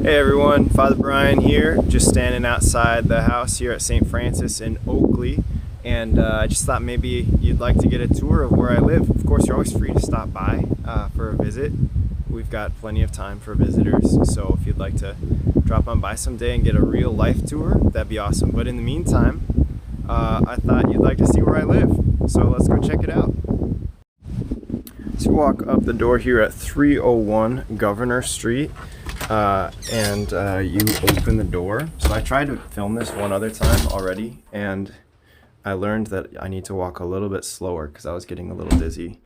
Hey everyone, Father Bryan here, just standing outside the house here at St. Francis in Oakley, and I just thought maybe you'd like to get a tour of where I live. Of course, you're always free to stop by for a visit. We've got plenty of time for visitors, so if you'd like to drop on by someday and get a real life tour, that'd be awesome. But in the meantime, I thought you'd like to see where I live, so let's go check it out. So you walk up the door here at 301 Governor Street. And you open the door. So I tried to film this one other time already, and I learned that I need to walk a little bit slower because I was getting a little dizzy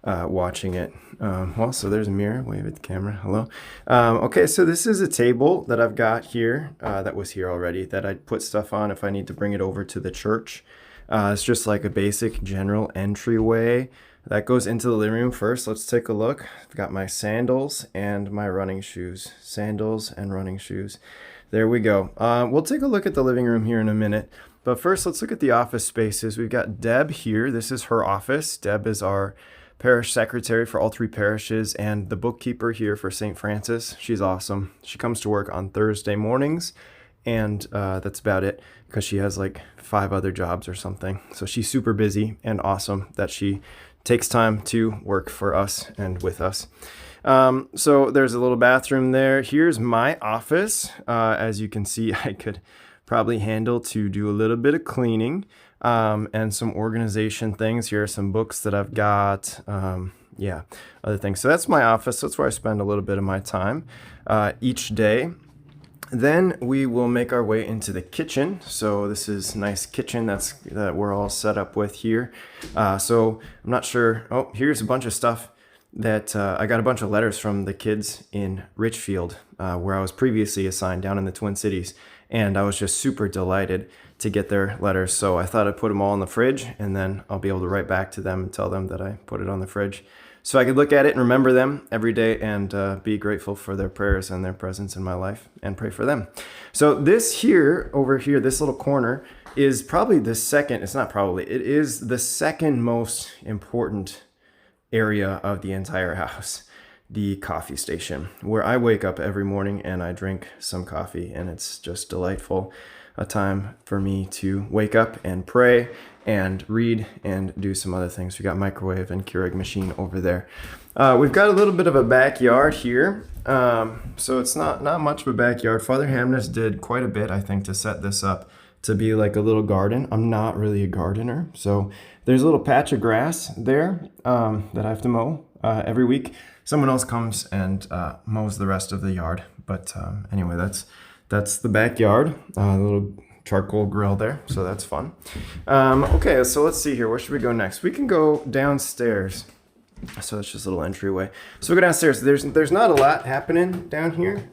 watching it. Well, so there's a mirror. Wave at the camera. Hello. Okay, so this is a table that I've got here that was here already that I put stuff on if I need to bring it over to the church. It's just like a basic general entryway. That goes into the living room first. Let's take a look. I've got my sandals and my running shoes. Sandals and running shoes. There we go. We'll take a look at the living room here in a minute. But first, let's look at the office spaces. We've got Deb here. This is her office. Deb is our parish secretary for all three parishes and the bookkeeper here for St. Francis. She's awesome. She comes to work on Thursday mornings, and that's about it because she has like 5 other jobs or something. So she's super busy and awesome that she takes time to work for us and with us. So there's a little bathroom there. Here's my office. As you can see, I could probably handle to do a little bit of cleaning and some organization things. Here are some books that I've got. Other things. So that's my office. That's where I spend a little bit of my time each day. Then we will make our way into the kitchen. So this is a nice kitchen that we're all set up with here. So I'm not sure. Oh, here's a bunch of stuff that I got a bunch of letters from the kids in Richfield, where I was previously assigned down in the Twin Cities. And I was just super delighted to get their letters. So I thought I'd put them all in the fridge, and then I'll be able to write back to them and tell them that I put it on the fridge, so I could look at it and remember them every day and be grateful for their prayers and their presence in my life and pray for them. So this here, over here, this little corner is probably the second, it's not probably, it is the second most important area of the entire house, the coffee station, where I wake up every morning and I drink some coffee, and it's just delightful. A time for me to wake up and pray and read and do some other things. We got microwave and Keurig machine over there. We've got a little bit of a backyard here. So it's not much of a backyard. Father Hamnes did quite a bit, I think, to set this up to be like a little garden. I'm not really a gardener. So there's a little patch of grass there that I have to mow every week. Someone else comes and mows the rest of the yard. But anyway, that's the backyard. A little charcoal grill there, so that's fun. Okay, so let's see here. Where should we go next? We can go downstairs. So that's just a little entryway. So we go downstairs. There's not a lot happening down here.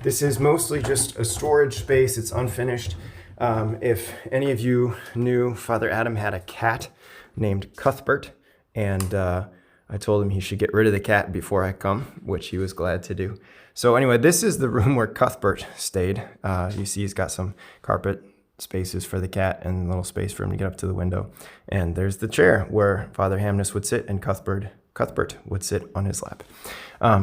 This is mostly just a storage space. It's unfinished. If any of you knew, Father Adam had a cat named Cuthbert, and I told him he should get rid of the cat before I come, which he was glad to do. So anyway, this is the room where Cuthbert stayed. You see he's got some carpet spaces for the cat and a little space for him to get up to the window. And there's the chair where Father Hamnes would sit and Cuthbert would sit on his lap.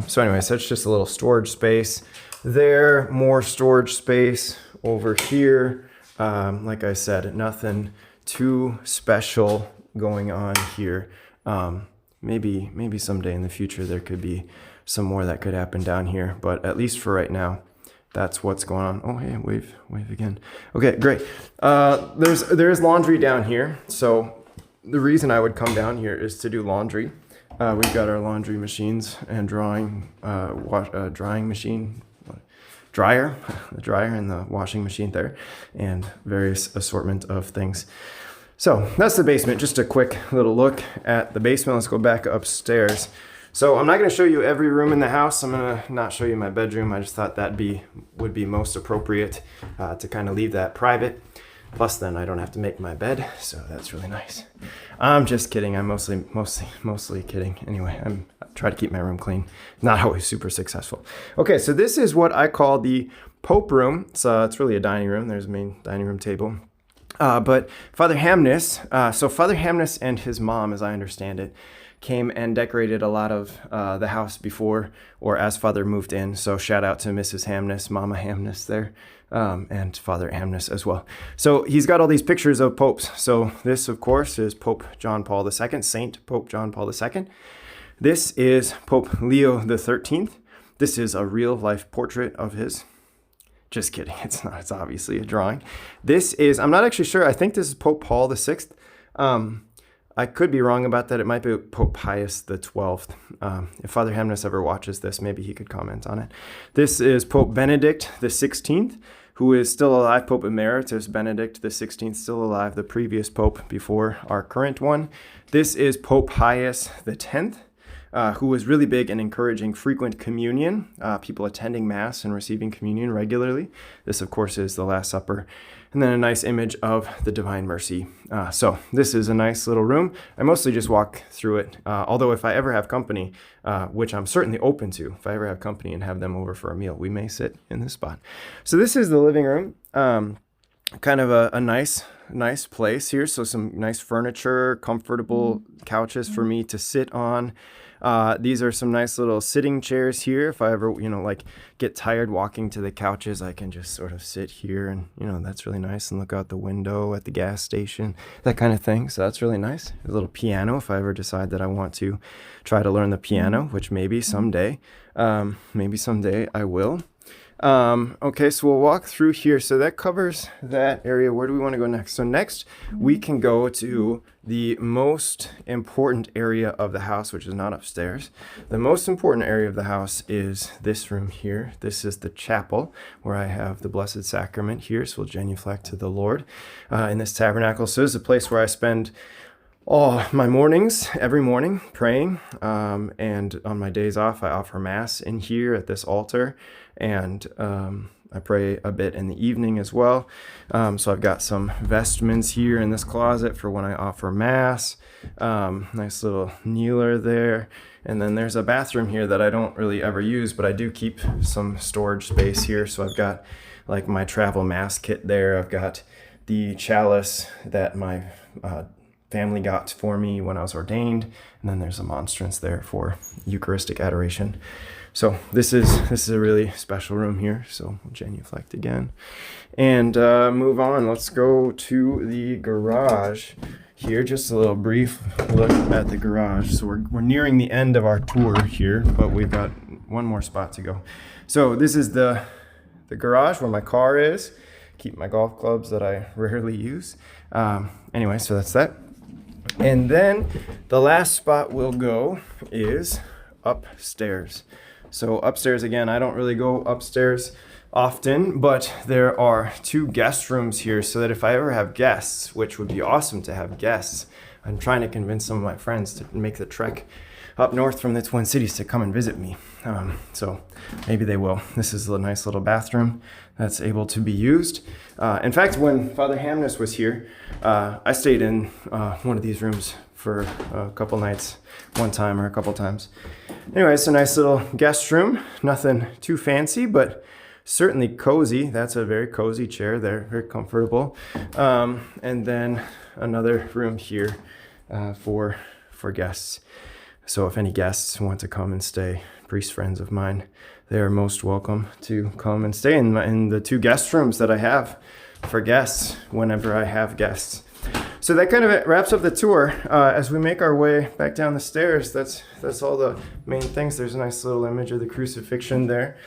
So anyway, so it's just a little storage space there, more storage space over here. Like I said, nothing too special going on here. Maybe someday in the future there could be some more that could happen down here, but at least for right now, that's what's going on. Oh, hey, wave again. Okay, great. There's laundry down here. So the reason I would come down here is to do laundry. We've got our laundry machines and drying machine, dryer, the dryer and the washing machine there, and various assortment of things. So that's the basement. Just a quick little look at the basement. Let's go back upstairs. So I'm not going to show you every room in the house. I'm going to not show you my bedroom. I just thought that would be most appropriate to kind of leave that private. Plus then I don't have to make my bed, so that's really nice. I'm just kidding. I'm mostly kidding. Anyway, I try to keep my room clean. Not always super successful. Okay, so this is what I call the Pope room. So it's really a dining room. There's a main dining room table. But Father Hamnes, so Father Hamnes and his mom, as I understand it, came and decorated a lot of the house before or as Father moved in. So shout out to Mrs. Hamness, Mama Hamness there, and Father Hamness as well. So he's got all these pictures of popes. So this, of course, is Pope John Paul II, Saint Pope John Paul II. This is Pope Leo the 13th. This is a real life portrait of his. Just kidding, it's not, it's obviously a drawing. This is, I'm not actually sure, I think this is Pope Paul VI. I could be wrong about that, it might be Pope Pius the 12th. If Father Hamness ever watches this, maybe he could comment on it. This is Pope Benedict the 16th, who is still alive, Pope Emeritus Benedict the 16th, still alive, the previous Pope before our current one. This is Pope Pius the 10th. Who was really big in encouraging frequent communion, people attending Mass and receiving communion regularly. This, of course, is the Last Supper. And then a nice image of the Divine Mercy. So this is a nice little room. I mostly just walk through it, although if I ever have company, which I'm certainly open to, if I ever have company and have them over for a meal, we may sit in this spot. So this is the living room. Kind of a nice place here. So some nice furniture, comfortable couches for me to sit on. These are some nice little sitting chairs here. If I ever, like get tired walking to the couches, I can just sort of sit here and, that's really nice, and look out the window at the gas station, that kind of thing. So that's really nice. A little piano if I ever decide that I want to try to learn the piano, which maybe someday I will. Okay, so we'll walk through here. So that covers that area. Where do we want to go next? So next we can go to the most important area of the house, which is not upstairs. The most important area of the house is this room here. This is the chapel where I have the Blessed Sacrament here. So we'll genuflect to the Lord in this tabernacle. So this is a place where I spend all my mornings, every morning, praying. And on my days off, I offer Mass in here at this altar. And I pray a bit in the evening as well. So I've got some vestments here in this closet for when I offer Mass. Nice little kneeler there. And then there's a bathroom here that I don't really ever use, but I do keep some storage space here. So I've got like my travel Mass kit there. I've got the chalice that my family got for me when I was ordained. And then there's a monstrance there for Eucharistic adoration. So this is a really special room here. So we'll genuflect again and move on. Let's go to the garage here. Just a little brief look at the garage. So we're nearing the end of our tour here, but we've got one more spot to go. So this is the garage where my car is. Keep my golf clubs that I rarely use. Anyway, so that's that. And then the last spot we'll go is upstairs. So upstairs, again, I don't really go upstairs often, but there are 2 guest rooms here so that if I ever have guests, which would be awesome to have guests, I'm trying to convince some of my friends to make the trek up north from the Twin Cities to come and visit me. So maybe they will. This is a nice little bathroom that's able to be used. In fact, when Father Hamness was here, I stayed in one of these rooms for a couple nights, one time or a couple times. Anyway, it's a nice little guest room. Nothing too fancy, but certainly cozy. That's a very cozy chair there, very comfortable. And then another room here for guests. So if any guests want to come and stay, priest friends of mine, they are most welcome to come and stay in the 2 guest rooms that I have for guests whenever I have guests. So that kind of wraps up the tour. As we make our way back down the stairs, that's all the main things. There's a nice little image of the crucifixion there.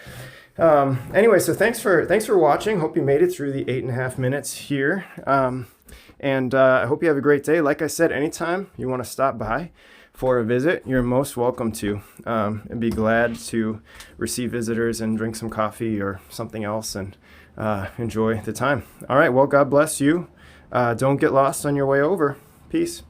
Anyway, so thanks for watching. Hope you made it through the 8.5 minutes here. And I hope you have a great day. Like I said, anytime you want to stop by for a visit, you're most welcome to. I'd be glad to receive visitors and drink some coffee or something else and enjoy the time. All right, well, God bless you. Don't get lost on your way over. Peace.